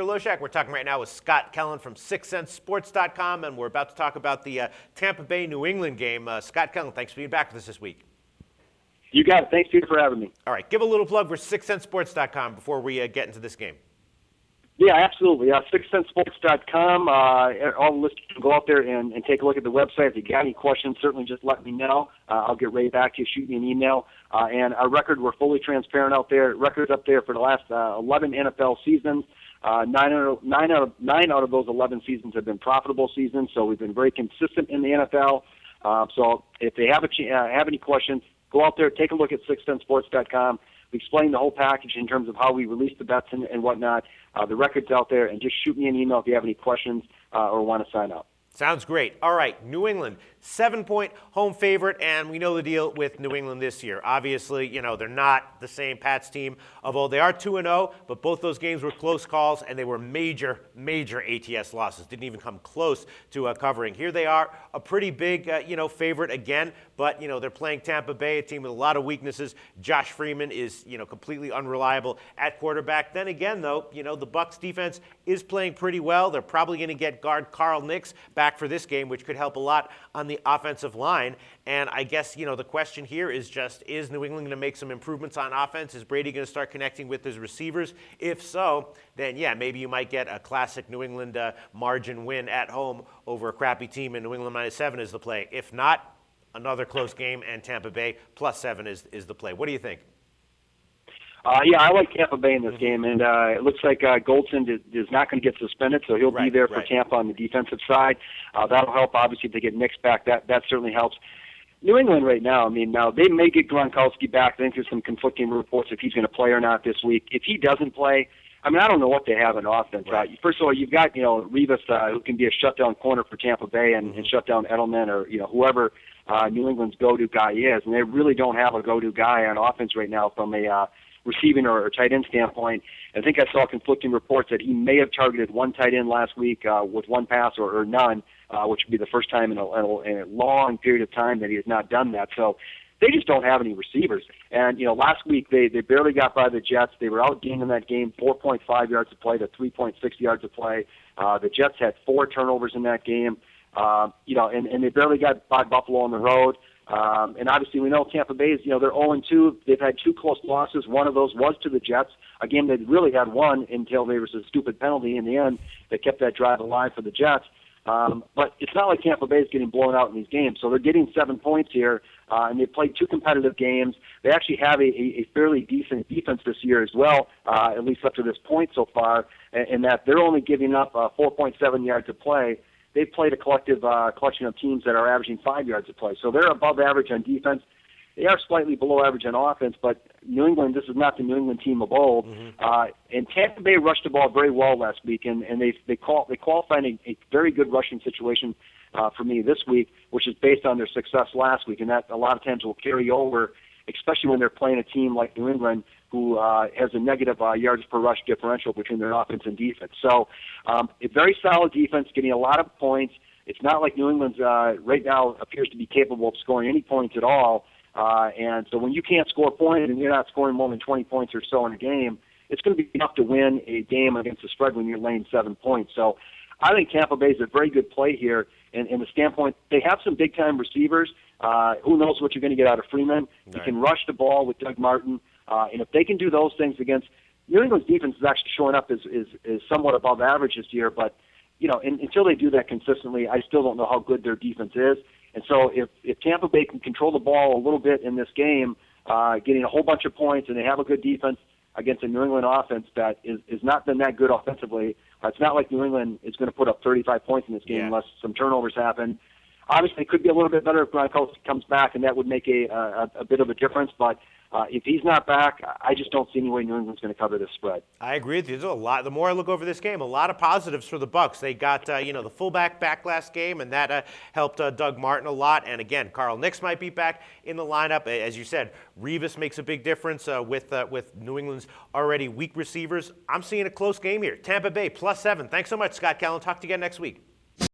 Loshak. We're talking right now with Scott Kellen from SixCentSports.com, and we're about to talk about the Tampa Bay New England game. Scott Kellen, thanks for being back with us this week. You got it. Thanks, Peter, for having me. All right, give a little plug for SixCentSports.com before we get into this game. Yeah, absolutely. SixCentSports.com. All the listeners can go out there and take a look at the website. If you got any questions, certainly just let me know. I'll get right back to you. Shoot me an email. And our record, we're fully transparent out there. Records up there for the last 11 NFL seasons. Nine out of those 11 seasons have been profitable seasons, so we've been very consistent in the NFL. So if they have any questions, go out there, take a look at SixCentSports.com. We explain the whole package in terms of how we release the bets and whatnot. The record's out there, and just shoot me an email if you have any questions or want to sign up. Sounds great. All right, New England, 7-point home favorite, and we know the deal with New England this year. Obviously, you know, they're not the same Pats team of old. They are 2-0, but both those games were close calls, and they were major ATS losses. Didn't even come close to covering. Here they are, a pretty big, favorite again, but, they're playing Tampa Bay, a team with a lot of weaknesses. Josh Freeman is, completely unreliable at quarterback. Then again, though, the Bucs defense is playing pretty well. They're probably going to get guard Carl Nix back for this game, which could help a lot on the offensive line. And I guess, the question here is just, is New England going to make some improvements on offense? Is Brady going to start connecting with his receivers? If so, then, yeah, maybe you might get a classic New England margin win at home over a crappy team, and New England -7 is the play. If not, another close game, and Tampa Bay +7 is the play. What do you think? Yeah, I like Tampa Bay in this game, and it looks like Goldson is not going to get suspended, so he'll be there for Tampa on the defensive side. That'll help, obviously, if they get Nix back. That certainly helps. New England right now, now they may get Gronkowski back. I think there's some conflicting reports if he's going to play or not this week. If he doesn't play, I don't know what they have in offense. First of all, you've got, Revis, who can be a shutdown corner for Tampa Bay and shut down Edelman or, whoever New England's go-to guy is. And they really don't have a go-to guy on offense right now from a receiving or tight end standpoint. I think I saw conflicting reports that he may have targeted one tight end last week with one pass or none, which would be the first time in a long period of time that he has not done that. So they just don't have any receivers. And, last week they barely got by the Jets. They were outgained in that game, 4.5 yards of play to 3.6 yards of play. The Jets had 4 turnovers in that game, and they barely got by Buffalo on the road. And obviously we know Tampa Bay is, they're 0-2. They've had 2 close losses. One of those was to the Jets. A game they really had one until there was a stupid penalty in the end that kept that drive alive for the Jets. But it's not like Tampa Bay is getting blown out in these games. So they're getting 7 points here, and they've played 2 competitive games. They actually have a fairly decent defense this year as well, at least up to this point so far, in that they're only giving up 4.7 yards of play. They've played a collection of teams that are averaging 5 yards of play. So they're above average on defense. They are slightly below average on offense, but New England, this is not the New England team of old. And Tampa Bay rushed the ball very well last week, and they qualified a very good rushing situation for me this week, which is based on their success last week, and that a lot of times will carry over, especially when they're playing a team like New England who has a negative yards per rush differential between their offense and defense. So a very solid defense, getting a lot of points. It's not like New England's right now appears to be capable of scoring any points at all. And so when you can't score points and you're not scoring more than 20 points or so in a game, it's going to be enough to win a game against the spread when you're laying 7 points. So I think Tampa Bay is a very good play here. And in the standpoint, they have some big-time receivers. Who knows what you're going to get out of Freeman. He can rush the ball with Doug Martin. And if they can do those things against New England's defense is actually showing up as somewhat above average this year. But, until they do that consistently, I still don't know how good their defense is. And so if Tampa Bay can control the ball a little bit in this game, getting a whole bunch of points, and they have a good defense against a New England offense that is not been that good offensively, it's not like New England is going to put up 35 points in this game unless some turnovers happen. Obviously, it could be a little bit better if Gronkowski comes back, and that would make a bit of a difference. But if he's not back, I just don't see any way New England's going to cover this spread. I agree with you. There's a lot. The more I look over this game, a lot of positives for the Bucs. They got the fullback back last game, and that helped Doug Martin a lot. And again, Carl Nix might be back in the lineup. As you said, Revis makes a big difference with New England's already weak receivers. I'm seeing a close game here. Tampa Bay +7. Thanks so much, Scott Kellen. Talk to you again next week.